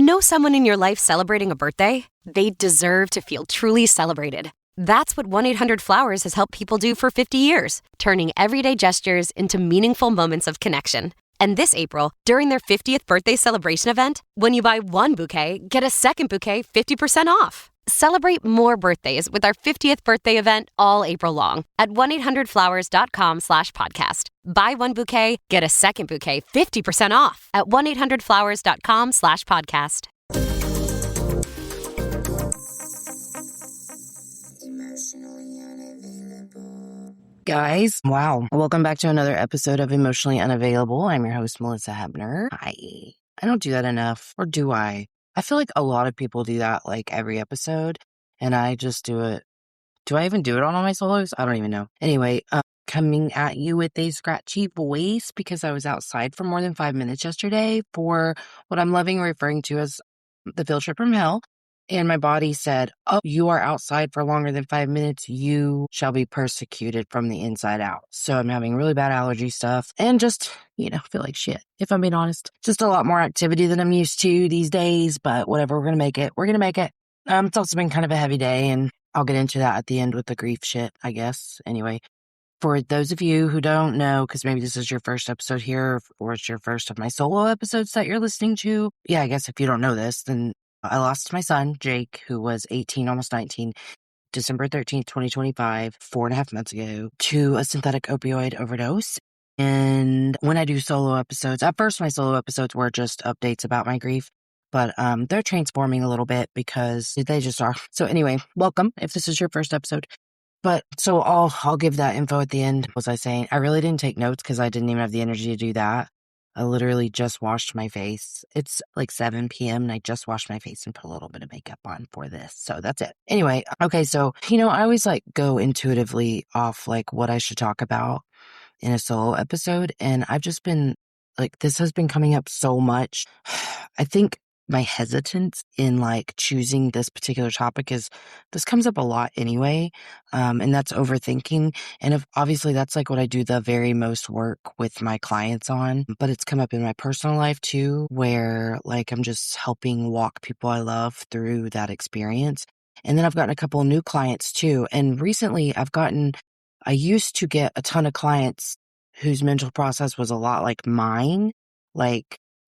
Know someone in your life celebrating a birthday? They deserve to feel truly celebrated. That's what 1-800-Flowers has helped people do for 50 years, turning everyday gestures into meaningful moments of connection. And this April, during their 50th birthday celebration event, when you buy one bouquet, get a second bouquet 50% off. Celebrate more birthdays with our 50th birthday event all April long at 1-800-Flowers.com/podcast. Buy one bouquet, get a second bouquet 50% off at 1-800-Flowers.com/podcast. Guys, wow. Welcome back to another episode of Emotionally Unavailable. I'm your host, Malisa Hepner. Hi. I don't do that enough, or do I? I feel like a lot of people do that like every episode, and I just do it. Do I even do it on all my solos? I don't even know. Anyway, coming at you with a scratchy voice because I was outside for more than 5 minutes yesterday for what I'm loving referring to as the field trip from hell. And my body said, oh, you are outside for longer than 5 minutes. You shall be persecuted from the inside out. So I'm having really bad allergy stuff and just, feel like shit, if I'm being honest. Just a lot more activity than I'm used to these days, but whatever, we're going to make it. We're going to make it. It's also been kind of a heavy day, and I'll get into that at the end with the grief shit, I guess. Anyway, for those of you who don't know, because maybe this is your first episode here, or it's your first of my solo episodes that you're listening to. Yeah, I guess if you don't know this, then I lost my son, Jake, who was 18, almost 19, December 13th, 2025, 4.5 months ago, to a synthetic opioid overdose. And when I do solo episodes, at first my solo episodes were just updates about my grief, but they're transforming a little bit because they just are. So anyway, welcome if this is your first episode. But so I'll give that info at the end. What was I saying? I really didn't take notes because I didn't even have the energy to do that. I literally just washed my face. It's like 7 p.m. and I just washed my face and put a little bit of makeup on for this. So that's it. Anyway, okay, so, I always go intuitively off what I should talk about in a solo episode. And I've just been this has been coming up so much. I think my hesitance in choosing this particular topic is this comes up a lot anyway. And that's overthinking. And obviously that's what I do the very most work with my clients on, but it's come up in my personal life too, where I'm just helping walk people I love through that experience. And then I've gotten a couple of new clients too. And recently I used to get a ton of clients whose mental process was a lot like mine.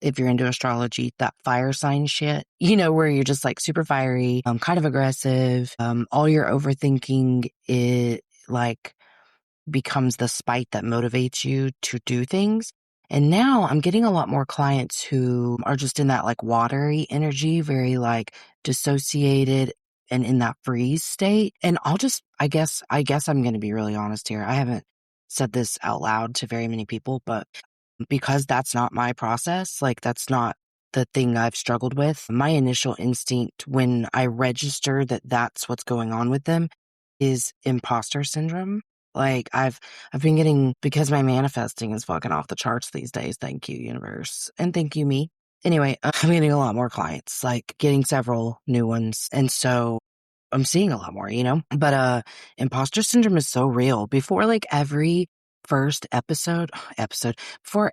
If you're into astrology, that fire sign shit, where you're just super fiery, kind of aggressive. All your overthinking, it becomes the spite that motivates you to do things. And now I'm getting a lot more clients who are just in that watery energy, very dissociated and in that freeze state. And I guess I'm going to be really honest here. I haven't said this out loud to very many people, but because that's not my process, that's not the thing I've struggled with. My initial instinct when I register that that's what's going on with them is imposter syndrome. I've been getting, because my manifesting is fucking off the charts these days. Thank you, universe. And thank you, me. Anyway, I'm getting a lot more clients, getting several new ones. And so I'm seeing a lot more, but, imposter syndrome is so real. Before every first before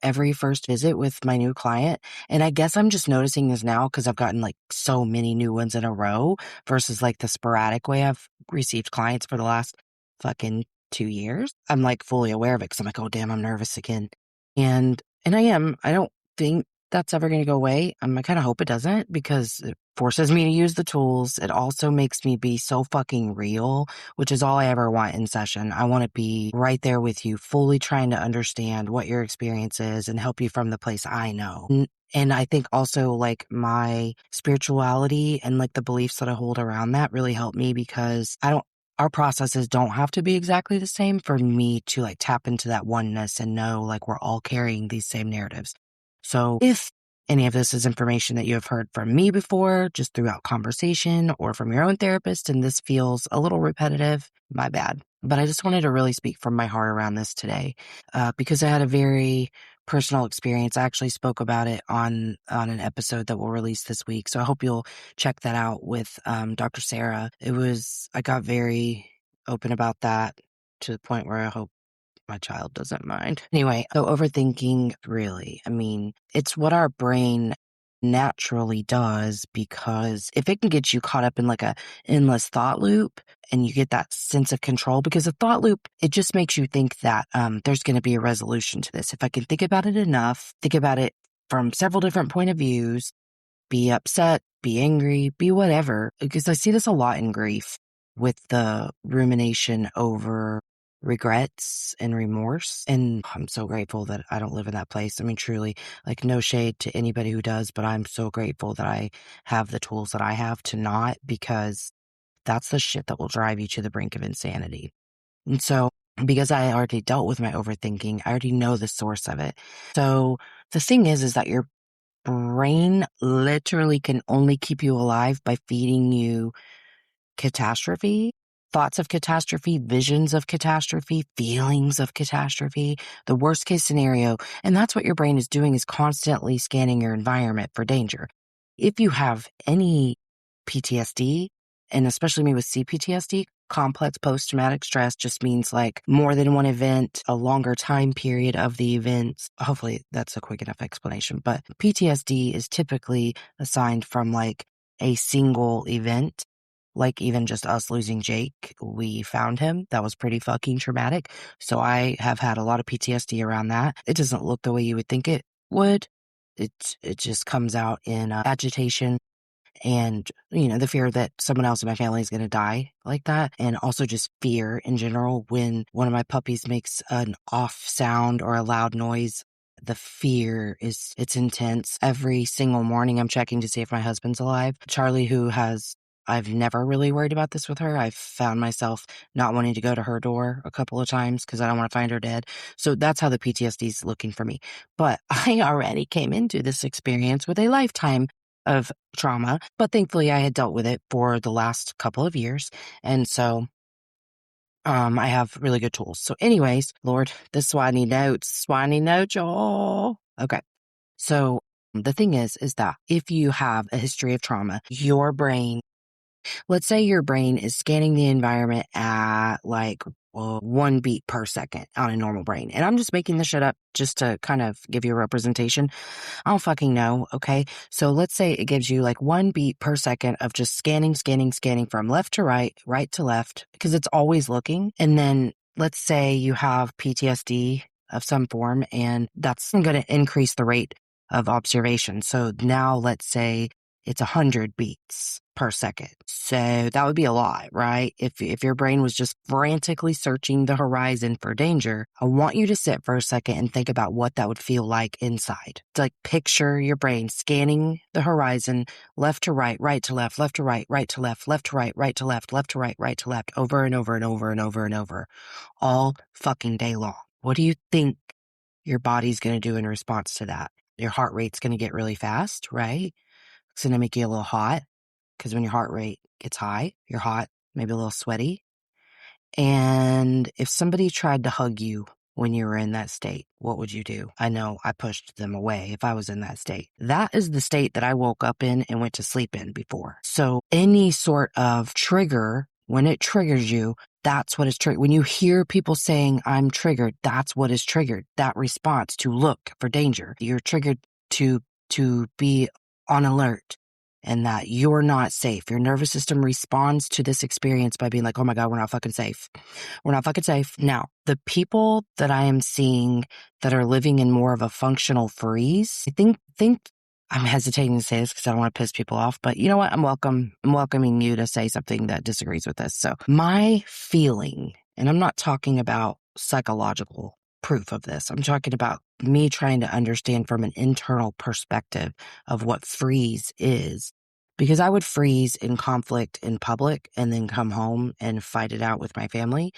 every first visit with my new client. And I guess I'm just noticing this now because I've gotten so many new ones in a row versus the sporadic way I've received clients for the last fucking 2 years. I'm fully aware of it because I'm oh damn, I'm nervous again. And I am. I don't think that's ever going to go away. I kind of hope it doesn't because it forces me to use the tools. It also makes me be so fucking real, which is all I ever want in session. I want to be right there with you, fully trying to understand what your experience is and help you from the place I know. And I think also my spirituality and the beliefs that I hold around that really help me because our processes don't have to be exactly the same for me to tap into that oneness and know we're all carrying these same narratives. So if any of this is information that you have heard from me before, just throughout conversation or from your own therapist, and this feels a little repetitive, my bad. But I just wanted to really speak from my heart around this today because I had a very personal experience. I actually spoke about it on an episode that we'll release this week. So I hope you'll check that out with Dr. Sarah. I got very open about that to the point where I hope my child doesn't mind. Anyway, so overthinking, really, it's what our brain naturally does, because if it can get you caught up in like a endless thought loop and you get that sense of control, because a thought loop, it just makes you think that there's going to be a resolution to this. If I can think about it enough, think about it from several different point of views, be upset, be angry, be whatever, because I see this a lot in grief with the rumination over regrets and remorse. And I'm so grateful that I don't live in that place. I mean, truly, like, no shade to anybody who does, but I'm so grateful that I have the tools that I have to not, because that's the shit that will drive you to the brink of insanity. And so, because I already dealt with my overthinking, I already know the source of it. So the thing is that your brain literally can only keep you alive by feeding you catastrophe, thoughts of catastrophe, visions of catastrophe, feelings of catastrophe, the worst case scenario. And that's what your brain is doing, is constantly scanning your environment for danger. If you have any PTSD, and especially me with CPTSD, complex post-traumatic stress just means like more than one event, a longer time period of the events. Hopefully that's a quick enough explanation. But PTSD is typically assigned from like a single event. Like even just us losing Jake, we found him. That was pretty fucking traumatic. So I have had a lot of PTSD around that. It doesn't look the way you would think it would. It just comes out in agitation, and, the fear that someone else in my family is going to die like that. And also just fear in general. When one of my puppies makes an off sound or a loud noise, the fear it's intense. Every single morning I'm checking to see if my husband's alive. Charlie, I've never really worried about this with her. I've found myself not wanting to go to her door a couple of times because I don't want to find her dead. So that's how the PTSD is looking for me. But I already came into this experience with a lifetime of trauma, but thankfully I had dealt with it for the last couple of years. And so I have really good tools. So anyways, Lord, this is why I need notes. Why I need notes, y'all. Okay. So the thing is that if you have a history of trauma, your brain, let's say your brain is scanning the environment at like 1 beat per second on a normal brain. And I'm just making this shit up just to kind of give you a representation. I don't fucking know, okay? So let's say it gives you like 1 beat per second of just scanning from left to right, right to left, because it's always looking. And then let's say you have PTSD of some form, and that's going to increase the rate of observation. So now let's say it's 100 beats per second. So that would be a lot, right? If your brain was just frantically searching the horizon for danger, I want you to sit for a second and think about what that would feel like inside. To like picture your brain scanning the horizon, left to right, right to left, left to right, right to left, left to right, right to left, left to right, right to left, over and over and over and over and over, all fucking day long. What do you think your body's going to do in response to that? Your heart rate's going to get really fast, right? It's going to make you a little hot, because when your heart rate gets high, you're hot, maybe a little sweaty. And if somebody tried to hug you when you were in that state, what would you do? I know I pushed them away if I was in that state. That is the state that I woke up in and went to sleep in before. So any sort of trigger, when it triggers you, that's what is triggered. When you hear people saying, I'm triggered, that's what is triggered. That response to look for danger. You're triggered to be on alert, and that you're not safe. Your nervous system responds to this experience by being like, oh my God, we're not fucking safe. We're not fucking safe. Now, the people that I am seeing that are living in more of a functional freeze, I think I'm hesitating to say this because I don't want to piss people off, but you know what? I'm welcoming you to say something that disagrees with this. So my feeling, and I'm not talking about psychological proof of this, I'm talking about me trying to understand from an internal perspective of what freeze is. Because I would freeze in conflict in public and then come home and fight it out with my family.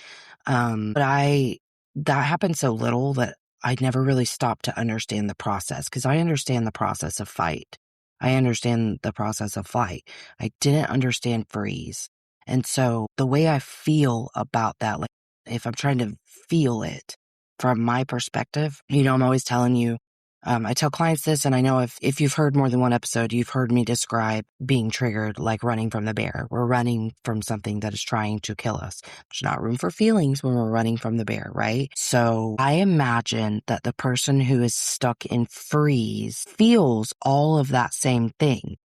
But that happened so little that I never really stopped to understand the process, because I understand the process of fight. I understand the process of flight. I didn't understand freeze. And so the way I feel about that, like if I'm trying to feel it from my perspective, I'm always telling you, I tell clients this, and I know if you've heard more than one episode, you've heard me describe being triggered like running from the bear. We're running from something that is trying to kill us. There's not room for feelings when we're running from the bear, right? So I imagine that the person who is stuck in freeze feels all of that same thing.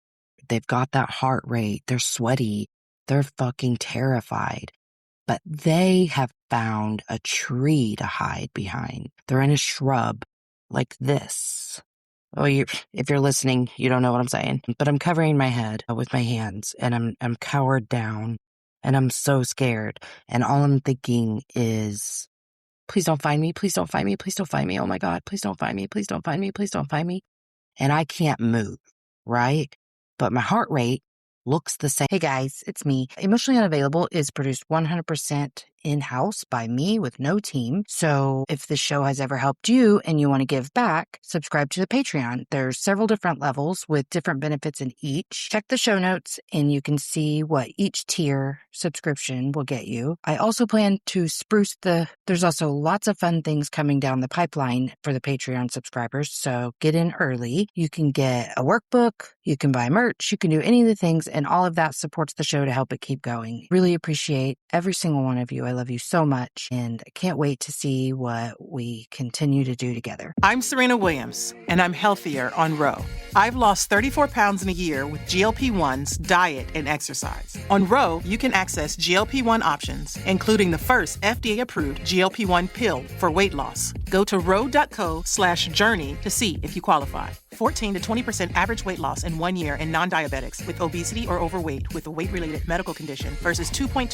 They've got that heart rate. They're sweaty. They're fucking terrified. But they have found a tree to hide behind. They're in a shrub like this. Oh, if you're listening, you don't know what I'm saying. But I'm covering my head with my hands, and I'm cowered down, and I'm so scared. And all I'm thinking is, please don't find me. Please don't find me. Please don't find me. Oh my God. Please don't find me. Please don't find me. Please don't find me. And I can't move, right? But my heart rate looks the same. Hey guys, it's me. Emotionally Unavailable is produced 100% in-house by me with no team. So if this show has ever helped you and you want to give back, subscribe to the Patreon. There's several different levels with different benefits in each. Check the show notes and you can see what each tier subscription will get you. I also plan to there's also lots of fun things coming down the pipeline for the Patreon subscribers. So get in early. You can get a workbook, you can buy merch, you can do any of the things, and all of that supports the show to help it keep going. Really appreciate every single one of you. I love you so much, and I can't wait to see what we continue to do together. I'm Serena Williams, and I'm healthier on Ro. I've lost 34 pounds in a year with GLP-1s, diet, and exercise. On Ro, you can access GLP-1 options, including the first FDA-approved GLP-1 pill for weight loss. Go to ro.co/journey to see if you qualify. 14 to 20% average weight loss in 1 year in non-diabetics with obesity or overweight with a weight-related medical condition versus 2.2%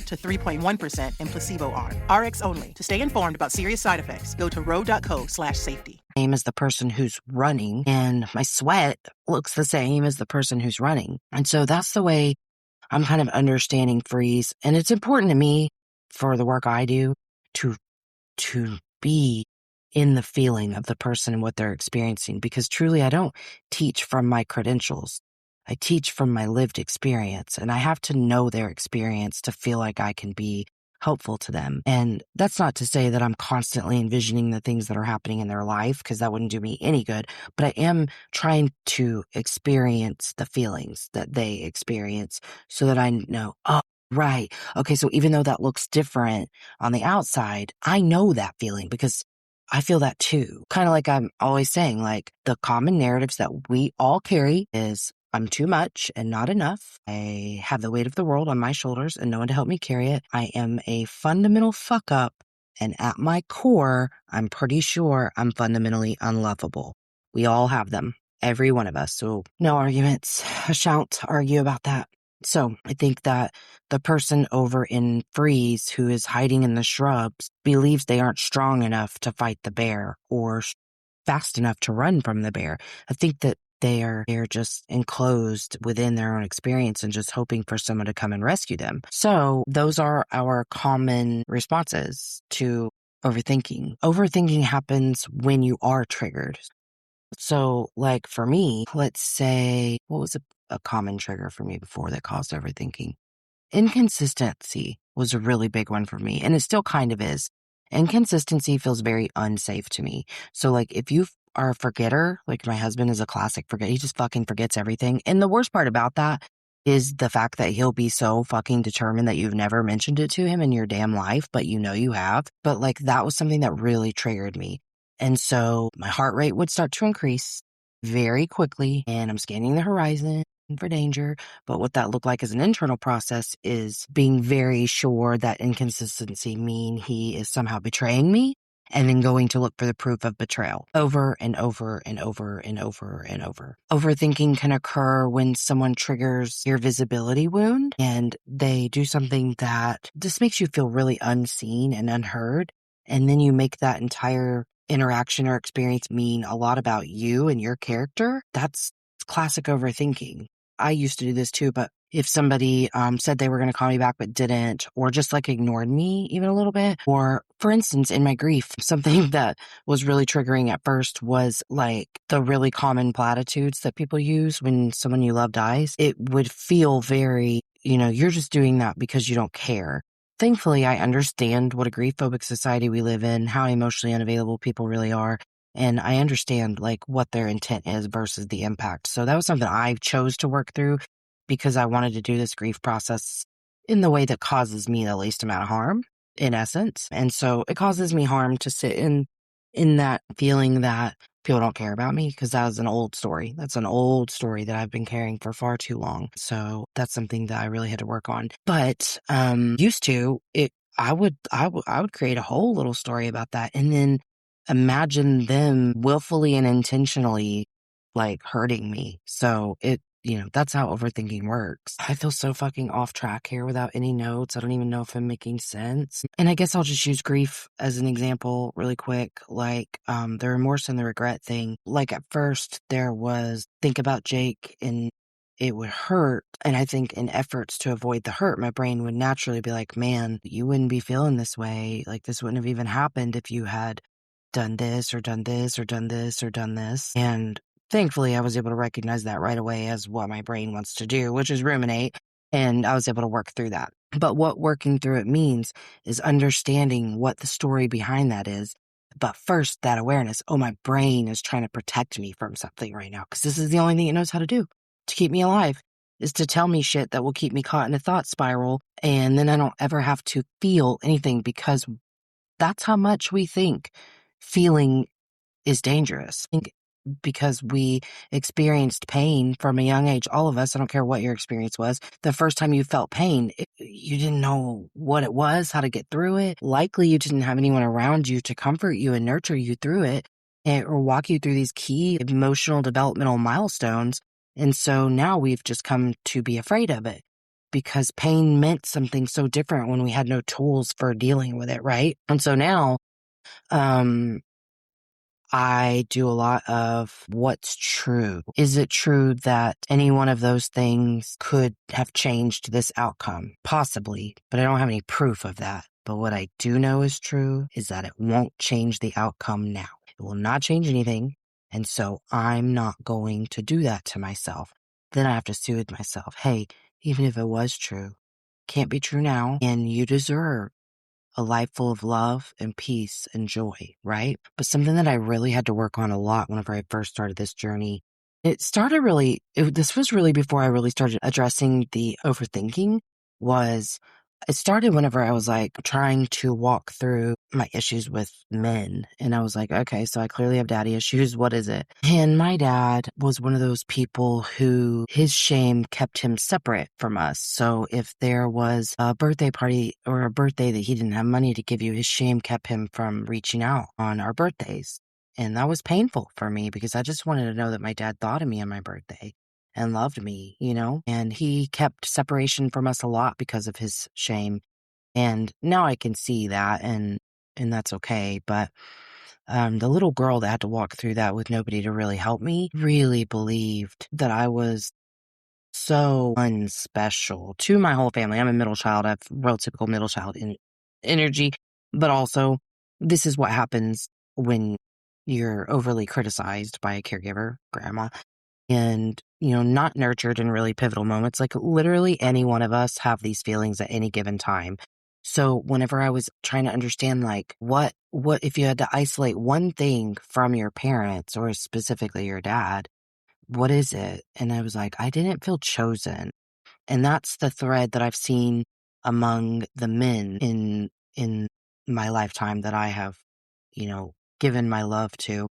to 3.1% in placebo arm. RX only. To stay informed about serious side effects, go to ro.co/safety. Same as the person who's running, and my sweat looks the same as the person who's running. And so that's the way I'm kind of understanding freeze. And it's important to me for the work I do to be in the feeling of the person and what they're experiencing, because truly I don't teach from my credentials. I teach from my lived experience, and I have to know their experience to feel like I can be helpful to them. And that's not to say that I'm constantly envisioning the things that are happening in their life, because that wouldn't do me any good, but I am trying to experience the feelings that they experience so that I know, oh, right. Okay, so even though that looks different on the outside, I know that feeling because I feel that too. Kind of like I'm always saying, like the common narratives that we all carry is I'm too much and not enough. I have the weight of the world on my shoulders and no one to help me carry it. I am a fundamental fuck up. And at my core, I'm pretty sure I'm fundamentally unlovable. We all have them, every one of us. So no arguments. I shan't argue about that. So I think that the person over in freeze who is hiding in the shrubs believes they aren't strong enough to fight the bear or fast enough to run from the bear. I think that they're just enclosed within their own experience and just hoping for someone to come and rescue them. So those are our common responses to overthinking. Overthinking happens when you are triggered. So like for me, let's say, what was a common trigger for me before that caused overthinking? Inconsistency was a really big one for me, and it still kind of is. Inconsistency feels very unsafe to me. So like if you are a forgetter, like my husband is a classic forget, he just fucking forgets everything. And the worst part about that is the fact that he'll be so fucking determined that you've never mentioned it to him in your damn life, but you know you have. But like that was something that really triggered me. And so my heart rate would start to increase very quickly, and I'm scanning the horizon for danger. But what that looked like as an internal process is being very sure that inconsistency mean he is somehow betraying me, and then going to look for the proof of betrayal over and over and over and over and over. Overthinking can occur when someone triggers your visibility wound and they do something that just makes you feel really unseen and unheard. And then you make that entire interaction or experience mean a lot about you and your character. That's classic overthinking. I used to do this too, but if somebody said they were going to call me back but didn't, or just like ignored me even a little bit, or for instance, in my grief, something that was really triggering at first was like the really common platitudes that people use when someone you love dies. It would feel very, you're just doing that because you don't care. Thankfully, I understand what a grief-phobic society we live in, how emotionally unavailable people really are. And I understand like what their intent is versus the impact. So that was something I chose to work through because I wanted to do this grief process in the way that causes me the least amount of harm, in essence. And so it causes me harm to sit in that feeling that people don't care about me, because that was an old story. That's an old story that I've been carrying for far too long. So that's something that I really had to work on. But used to it, I would create a whole little story about that, and then imagine them willfully and intentionally like hurting me. So that's how overthinking works. I feel so fucking off track here without any notes. I don't even know if I'm making sense. And I guess I'll just use grief as an example really quick. Like, the remorse and the regret thing. Like at first there was think about Jake and it would hurt. And I think in efforts to avoid the hurt, my brain would naturally be like, man, you wouldn't be feeling this way. Like this wouldn't have even happened if you had done this or done this or done this or done this. And thankfully, I was able to recognize that right away as what my brain wants to do, which is ruminate. And I was able to work through that. But what working through it means is understanding what the story behind that is. But first, that awareness, oh, my brain is trying to protect me from something right now, because this is the only thing it knows how to do to keep me alive, is to tell me shit that will keep me caught in a thought spiral. And then I don't ever have to feel anything, because that's how much we think feeling is dangerous. I think because we experienced pain from a young age, all of us, I don't care what your experience was, the first time you felt pain, you didn't know what it was, how to get through it. Likely you didn't have anyone around you to comfort you and nurture you through it, or walk you through these key emotional developmental milestones. And so now we've just come to be afraid of it, because pain meant something so different when we had no tools for dealing with it, right? And so now, I do a lot of what's true. Is it true that any one of those things could have changed this outcome? Possibly, but I don't have any proof of that. But what I do know is true is that it won't change the outcome now. It will not change anything. And so I'm not going to do that to myself. Then I have to soothe myself. Hey, even if it was true, can't be true now. And you deserve a life full of love and peace and joy, right? But something that I really had to work on a lot whenever I first started this journey, this was really before I really started addressing the overthinking, it started whenever I was like trying to walk through my issues with men. And I was like, okay, so I clearly have daddy issues. What is it? And my dad was one of those people who his shame kept him separate from us. So if there was a birthday party or a birthday that he didn't have money to give you, his shame kept him from reaching out on our birthdays. And that was painful for me, because I just wanted to know that my dad thought of me on my birthday and loved me, and he kept separation from us a lot because of his shame. And now I can see that, and that's okay. But the little girl that had to walk through that with nobody to really help me really believed that I was so unspecial to my whole family. I'm a middle child. I have real typical middle child energy, but also this is what happens when you're overly criticized by a caregiver, grandma, and, not nurtured in really pivotal moments. Like literally any one of us have these feelings at any given time. So whenever I was trying to understand, like, what if you had to isolate one thing from your parents, or specifically your dad, what is it? And I was like, I didn't feel chosen. And that's the thread that I've seen among the men in my lifetime that I have, given my love to,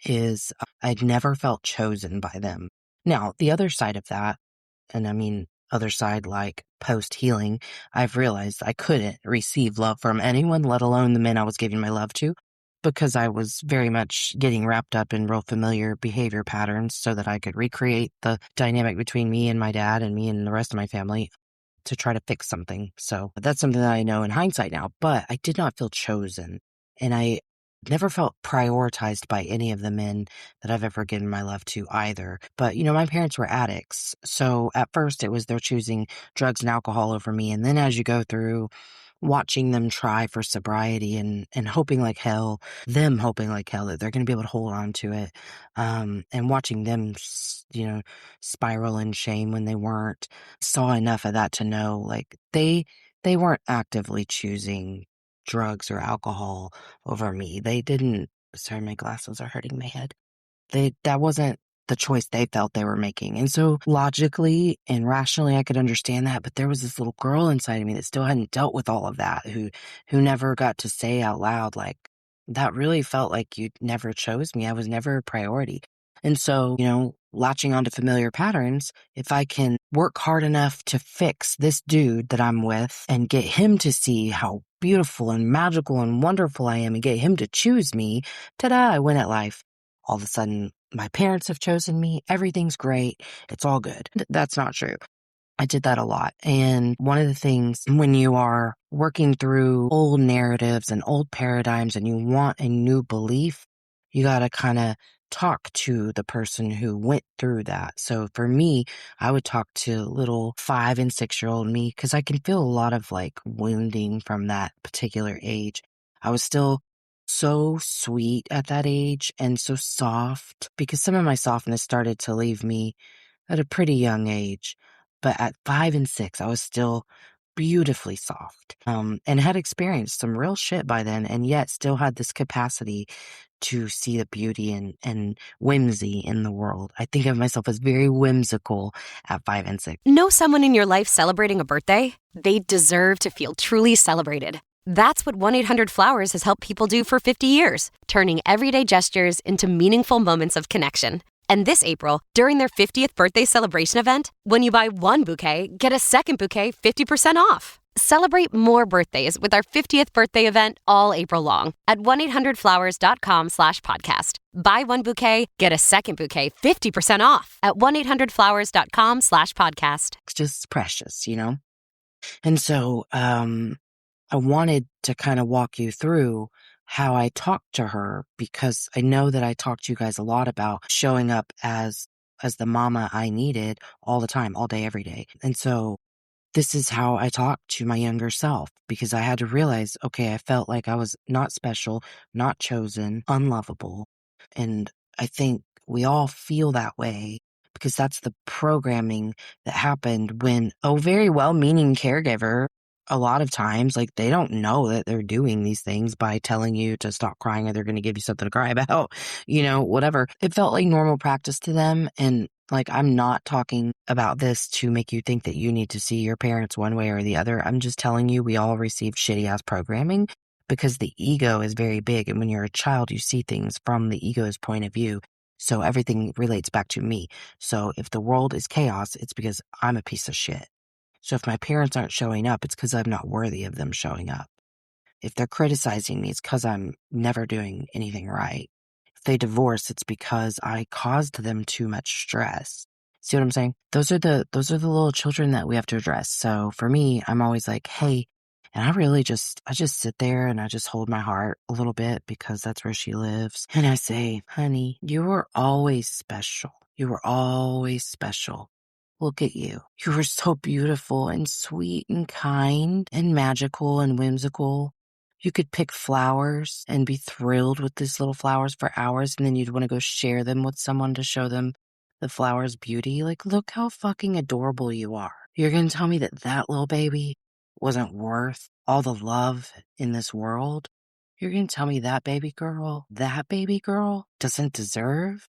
is I'd never felt chosen by them. Now, the other side of that, and I mean, other side like post healing, I've realized I couldn't receive love from anyone, let alone the men I was giving my love to, because I was very much getting wrapped up in real familiar behavior patterns so that I could recreate the dynamic between me and my dad and me and the rest of my family to try to fix something. So that's something that I know in hindsight now, but I did not feel chosen. And I never felt prioritized by any of the men that I've ever given my love to either. But, my parents were addicts. So at first it was they're choosing drugs and alcohol over me. And then as you go through watching them try for sobriety and hoping like hell that they're going to be able to hold on to it. And watching them, spiral in shame when they weren't, saw enough of that to know like they weren't actively choosing drugs or alcohol over me. They didn't Sorry, my glasses are hurting my head. That wasn't the choice they felt they were making. And so logically and rationally, I could understand that. But there was this little girl inside of me that still hadn't dealt with all of that, who never got to say out loud, like, that really felt like you never chose me. I was never a priority. And so, latching onto familiar patterns, if I can work hard enough to fix this dude that I'm with and get him to see how beautiful and magical and wonderful I am and get him to choose me, ta-da, I win at life. All of a sudden, my parents have chosen me. Everything's great. It's all good. That's not true. I did that a lot. And one of the things when you are working through old narratives and old paradigms and you want a new belief, you got to kind of talk to the person who went through that. So for me, I would talk to little 5 and 6-year-old me because I can feel a lot of like wounding from that particular age. I was still so sweet at that age and so soft because some of my softness started to leave me at a pretty young age. But at 5 and 6, I was still beautifully soft, and had experienced some real shit by then, and yet still had this capacity to see the beauty and whimsy in the world. I think of myself as very whimsical at 5 and 6. Know someone in your life celebrating a birthday? They deserve to feel truly celebrated. That's what 1-800-Flowers has helped people do for 50 years, turning everyday gestures into meaningful moments of connection. And this April, during their 50th birthday celebration event, when you buy one bouquet, get a second bouquet 50% off. Celebrate more birthdays with our 50th birthday event all April long at 1-800-Flowers.com/podcast. Buy one bouquet, get a second bouquet 50% off at 1-800-Flowers.com/podcast. It's just precious, And so, I wanted to kind of walk you through how I talked to her because I know that I talked to you guys a lot about showing up as the mama I needed all the time, all day, every day. And so this is how I talked to my younger self because I had to realize, okay, I felt like I was not special, not chosen, unlovable. And I think we all feel that way because that's the programming that happened when a very well-meaning caregiver, a lot of times, like, they don't know that they're doing these things by telling you to stop crying or they're going to give you something to cry about, whatever. It felt like normal practice to them. And like, I'm not talking about this to make you think that you need to see your parents one way or the other. I'm just telling you we all received shitty ass programming because the ego is very big. And when you're a child, you see things from the ego's point of view. So everything relates back to me. So if the world is chaos, it's because I'm a piece of shit. So if my parents aren't showing up, it's because I'm not worthy of them showing up. If they're criticizing me, it's because I'm never doing anything right. If they divorce, it's because I caused them too much stress. See what I'm saying? Those are the little children that we have to address. So for me, I'm always like, hey, and I just sit there and I just hold my heart a little bit because that's where she lives. And I say, honey, you were always special. You were always special. Look at you. You were so beautiful and sweet and kind and magical and whimsical. You could pick flowers and be thrilled with these little flowers for hours, and then you'd want to go share them with someone to show them the flower's beauty. Like, look how fucking adorable you are. You're going to tell me that that little baby wasn't worth all the love in this world? You're going to tell me that baby girl doesn't deserve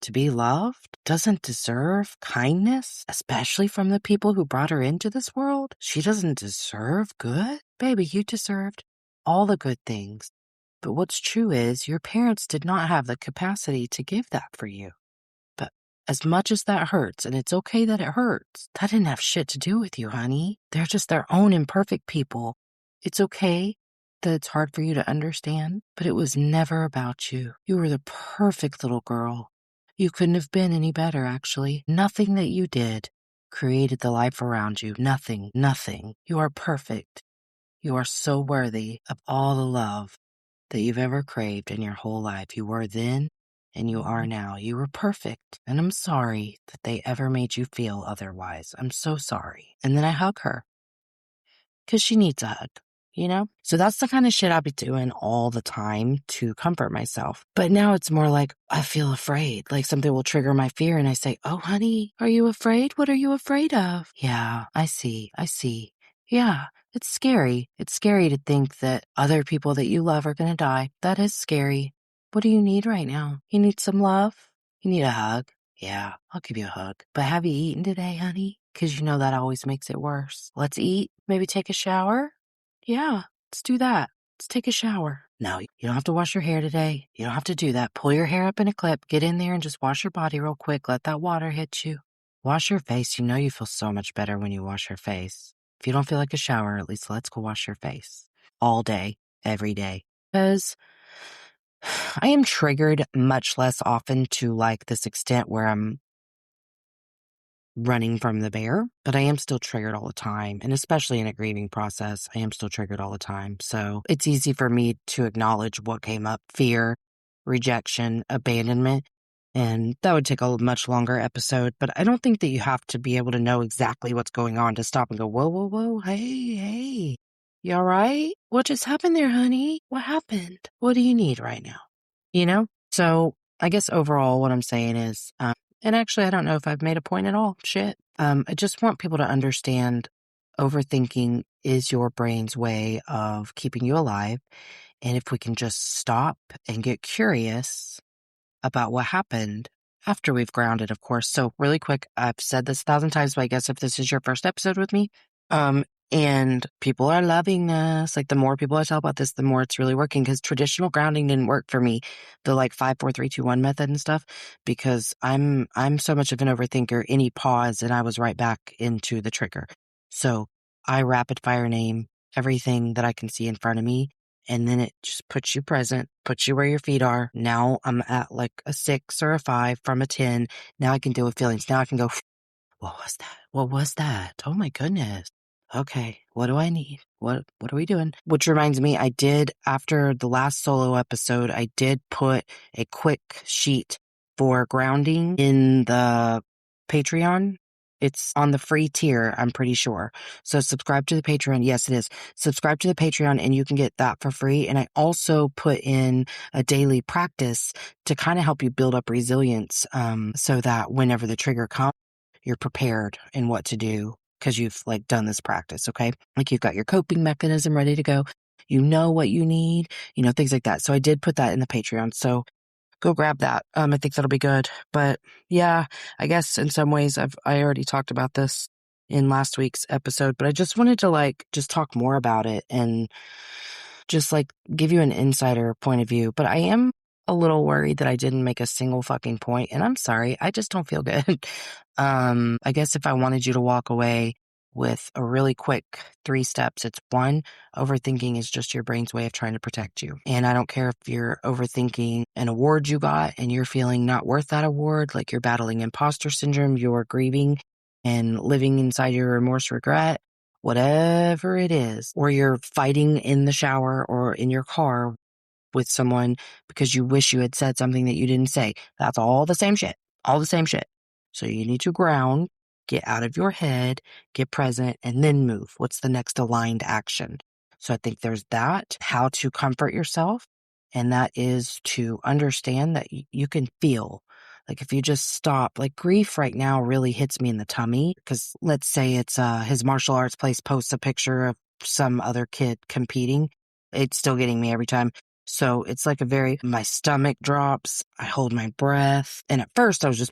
to be loved, doesn't deserve kindness, especially from the people who brought her into this world? She doesn't deserve good? Baby, you deserved all the good things. But what's true is your parents did not have the capacity to give that for you. But as much as that hurts, and it's okay that it hurts, that didn't have shit to do with you, honey. They're just their own imperfect people. It's okay that it's hard for you to understand, but it was never about you. You were the perfect little girl. You couldn't have been any better, actually. Nothing that you did created the life around you. Nothing. You are perfect. You are so worthy of all the love that you've ever craved in your whole life. You were then and you are now. You were perfect. And I'm sorry that they ever made you feel otherwise. I'm so sorry. And then I hug her because she needs a hug. So that's the kind of shit I'll be doing all the time to comfort myself. But now it's more like I feel afraid, like something will trigger my fear. And I say, oh, honey, are you afraid? What are you afraid of? Yeah, I see. Yeah, it's scary. It's scary to think that other people that you love are going to die. That is scary. What do you need right now? You need some love? You need a hug? Yeah, I'll give you a hug. But have you eaten today, honey? Because you know that always makes it worse. Let's eat. Maybe take a shower? Yeah, let's do that. Let's take a shower. No, you don't have to wash your hair today. You don't have to do that. Pull your hair up in a clip. Get in there and just wash your body real quick. Let that water hit you. Wash your face. You know you feel so much better when you wash your face. If you don't feel like a shower, at least let's go wash your face. All day, every day. Because I am triggered much less often to like this extent where I'm running from the bear, but I am still triggered all the time. And especially in a grieving process, I am still triggered all the time. So it's easy for me to acknowledge what came up: fear, rejection, abandonment. And that would take a much longer episode, but I don't think that you have to be able to know exactly what's going on to stop and go, whoa, whoa, whoa, hey, you all right? What just happened there, honey? What happened? What do you need right now? You know? So I guess overall what I'm saying is, and actually I don't know if I've made a point at all. Shit. I just want people to understand overthinking is your brain's way of keeping you alive. And if we can just stop and get curious about what happened after we've grounded, of course. So really quick, I've said this 1,000 times, but I guess if this is your first episode with me, and people are loving this. Like the more people I tell about this, the more it's really working, because traditional grounding didn't work for me. The like 5, 4, 3, 2, 1 method and stuff, because I'm so much of an overthinker. Any pause and I was right back into the trigger. So I rapid fire name everything that I can see in front of me. And then it just puts you present, puts you where your feet are. Now I'm at like a 6 or a 5 from a 10. Now I can deal with feelings. Now I can go, what was that? What was that? Oh my goodness. Okay, what do I need? What are we doing? Which reminds me, I did, after the last solo episode, I did put a quick sheet for grounding in the Patreon. It's on the free tier, I'm pretty sure. So subscribe to the Patreon. Yes, it is. Subscribe to the Patreon and you can get that for free. And I also put in a daily practice to kind of help you build up resilience, so that whenever the trigger comes, you're prepared in what to do, because you've like done this practice. Okay. Like you've got your coping mechanism ready to go. You know what you need, things like that. So I did put that in the Patreon. So go grab that. I think that'll be good. But yeah, I guess in some ways I already talked about this in last week's episode, but I just wanted to just talk more about it and just give you an insider point of view. But I am a little worried that I didn't make a single fucking point, and I'm sorry. I just don't feel good. I guess if I wanted you to walk away with a really quick 3 steps, it's 1, overthinking is just your brain's way of trying to protect you. And I don't care if you're overthinking an award you got and you're feeling not worth that award, like you're battling imposter syndrome, you're grieving and living inside your remorse, regret, whatever it is, or you're fighting in the shower or in your car with someone because you wish you had said something that you didn't say. That's all the same shit. All the same shit. So you need to ground, get out of your head, get present, and then move. What's the next aligned action? So I think there's that, how to comfort yourself. And that is to understand that you can feel. Like if you just stop, grief right now really hits me in the tummy, because let's say it's his martial arts place posts a picture of some other kid competing. It's still getting me every time. So it's my stomach drops, I hold my breath. And at first I was just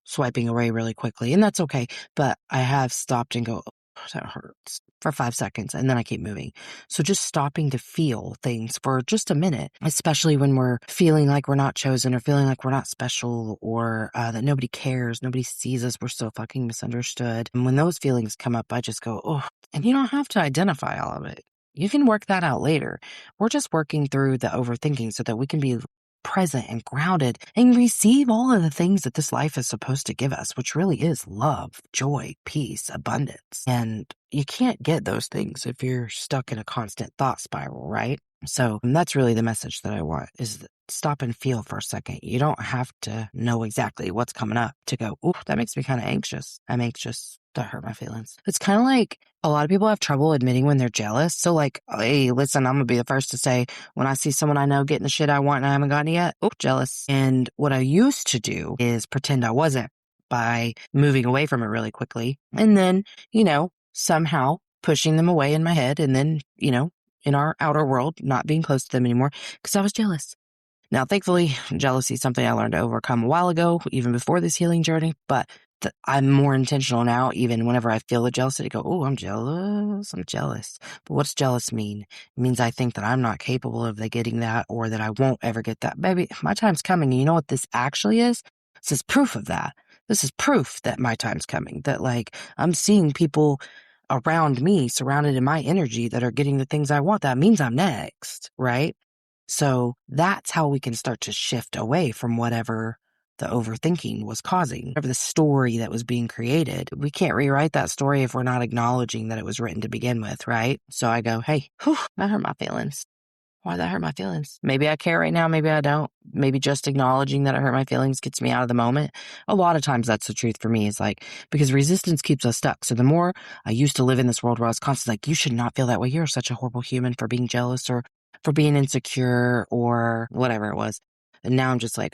swiping away really quickly, and that's okay. But I have stopped and go, oh, that hurts, for 5 seconds, and then I keep moving. So just stopping to feel things for just a minute, especially when we're feeling like we're not chosen or feeling like we're not special, or that nobody cares, nobody sees us, we're so fucking misunderstood. And when those feelings come up, I just go, oh, and you don't have to identify all of it. You can work that out later. We're just working through the overthinking so that we can be present and grounded and receive all of the things that this life is supposed to give us, which really is love, joy, peace, abundance. And you can't get those things if you're stuck in a constant thought spiral, right? So that's really the message that I want, is stop and feel for a second. You don't have to know exactly what's coming up to go, ooh, that makes me kind of anxious. I'm anxious. That hurt my feelings. It's kind of like a lot of people have trouble admitting when they're jealous. So hey, listen, I'm going to be the first to say, when I see someone I know getting the shit I want and I haven't gotten it yet, oh, jealous. And what I used to do is pretend I wasn't by moving away from it really quickly. And then, somehow pushing them away in my head. And then, in our outer world, not being close to them anymore because I was jealous. Now, thankfully, jealousy is something I learned to overcome a while ago, even before this healing journey, but I'm more intentional now, even whenever I feel the jealousy, to go, oh, I'm jealous. But what's jealous mean? It means I think that I'm not capable of getting that, or that I won't ever get that. Baby, my time's coming. And you know what this actually is? This is proof of that. This is proof that my time's coming, that I'm seeing people around me, surrounded in my energy, that are getting the things I want. That means I'm next, right? So that's how we can start to shift away from whatever the overthinking was causing, whatever the story that was being created. We can't rewrite that story if we're not acknowledging that it was written to begin with, right? So I go, hey, that hurt my feelings. Why that hurt my feelings? Maybe I care right now, maybe I don't. Maybe just acknowledging that it hurt my feelings gets me out of the moment. A lot of times that's the truth for me, is because resistance keeps us stuck. So the more I used to live in this world where I was constantly you should not feel that way. You're such a horrible human for being jealous, or for being insecure, or whatever it was. And now I'm just I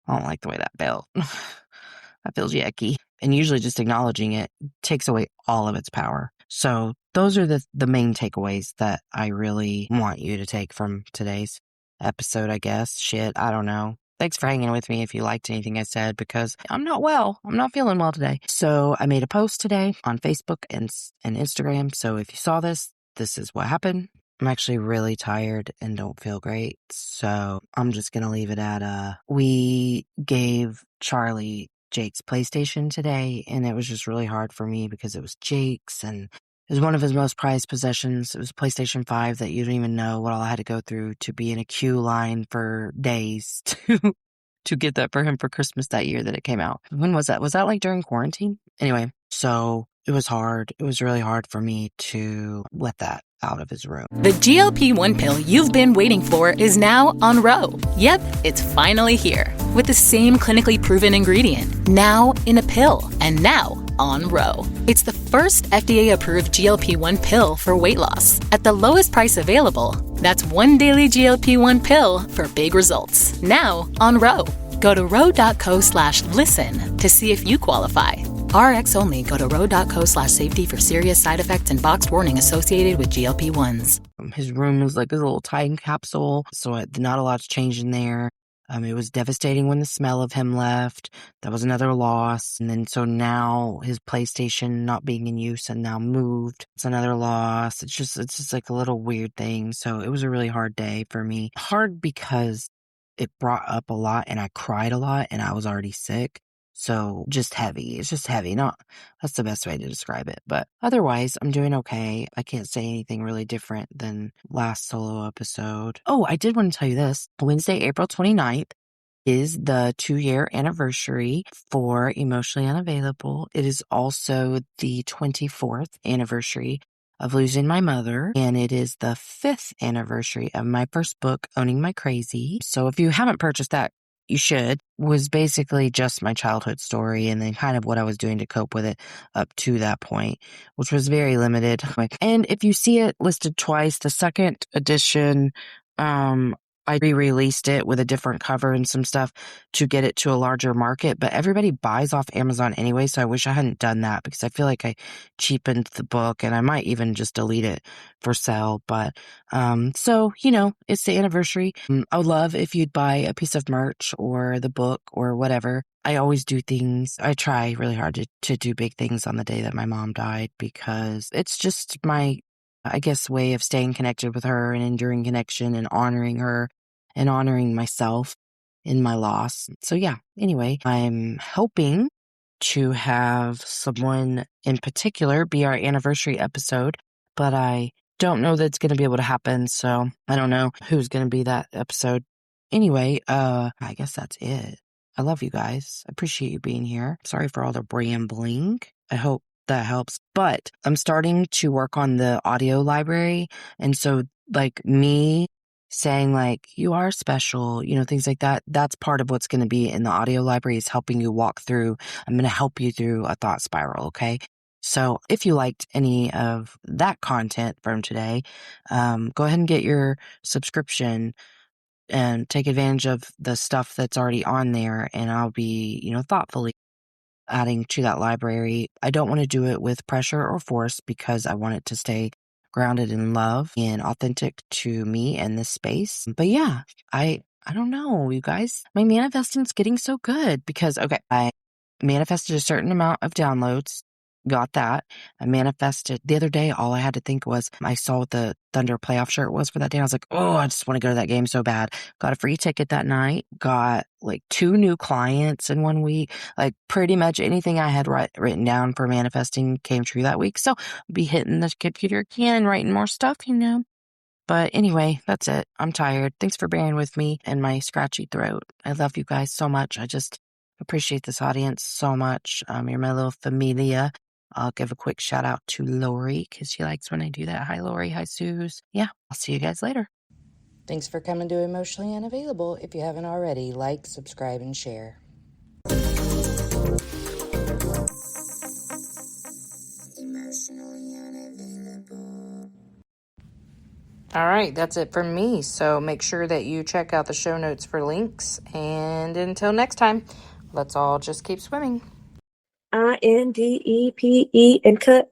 don't like the way that felt. That feels yucky. And usually just acknowledging it takes away all of its power. So those are the main takeaways that I really want you to take from today's episode, I guess. Shit, I don't know. Thanks for hanging with me if you liked anything I said, because I'm not well. I'm not feeling well today. So I made a post today on Facebook and Instagram. So if you saw this is what happened. I'm actually really tired and don't feel great. So I'm just going to leave it at, we gave Charlie Jake's PlayStation today, and it was just really hard for me because it was Jake's, and it was one of his most prized possessions. It was a PlayStation 5 that you don't even know what all I had to go through to be in a queue line for days to get that for him for Christmas that year that it came out. When was that? Was that during quarantine? Anyway, so it was hard. It was really hard for me to let that out of his room. The GLP-1 pill you've been waiting for is now on Ro. Yep, it's finally here. With the same clinically proven ingredient. Now in a pill. And now on Ro. It's the first FDA-approved GLP-1 pill for weight loss. At the lowest price available. That's one daily GLP-1 pill for big results. Now on Ro. Go to ro.co/listen to see if you qualify. RX only. Go to ro.co/safety for serious side effects and boxed warning associated with GLP-1s. His room was like a little time capsule, so not a lot's changed in there. It was devastating when the smell of him left. That was another loss. And then so now his PlayStation not being in use and now moved. It's another loss. It's just like a little weird thing. So it was a really hard day for me. Hard because it brought up a lot and I cried a lot and I was already sick. So just heavy. It's just heavy. That's the best way to describe it. But otherwise, I'm doing okay. I can't say anything really different than last solo episode. Oh, I did want to tell you this. Wednesday, April 29th is the 2-year anniversary for Emotionally Unavailable. It is also the 24th anniversary of losing my mother, and it is the 5th anniversary of my first book, Owning My Crazy. So if you haven't purchased that, you should. Was basically just my childhood story and then kind of what I was doing to cope with it up to that point, which was very limited. And if you see it listed twice, the second edition, I re-released it with a different cover and some stuff to get it to a larger market, but everybody buys off Amazon anyway, so I wish I hadn't done that because I feel like I cheapened the book, and I might even just delete it for sale. But so it's the anniversary. I would love if you'd buy a piece of merch or the book or whatever. I always do things. I try really hard to do big things on the day that my mom died, because it's just my, I guess, way of staying connected with her and enduring connection and honoring her and honoring myself in my loss. So yeah, anyway, I'm hoping to have someone in particular be our anniversary episode, but I don't know that it's going to be able to happen. So I don't know who's going to be that episode. Anyway, I guess that's it. I love you guys. I appreciate you being here. Sorry for all the rambling. I hope that helps. But I'm starting to work on the audio library. And so me saying you are special, things like that, that's part of what's going to be in the audio library, is helping you walk through. I'm going to help you through a thought spiral. Okay. So if you liked any of that content from today, go ahead and get your subscription and take advantage of the stuff that's already on there. And I'll be, thoughtfully adding to that library. I don't want to do it with pressure or force because I want it to stay grounded in love and authentic to me and this space. But yeah, I I don't know, you guys. My manifesting's getting so good because, okay, I manifested a certain amount of downloads. Got that. I manifested the other day. All I had to think was I saw what the Thunder playoff shirt was for that day. I was like, oh, I just want to go to that game so bad. Got a free ticket that night. Got like 2 new clients in 1 week. Like pretty much anything I had written down for manifesting came true that week. So I'll be hitting the computer again, writing more stuff, But anyway, that's it. I'm tired. Thanks for bearing with me and my scratchy throat. I love you guys so much. I just appreciate this audience so much. You're my little familia. I'll give a quick shout out to Lori because she likes when I do that. Hi, Lori. Hi, Suze. Yeah, I'll see you guys later. Thanks for coming to Emotionally Unavailable. If you haven't already, like, subscribe, and share. Emotionally Unavailable. All right, that's it from me. So make sure that you check out the show notes for links. And until next time, let's all just keep swimming. INDEPE and cut.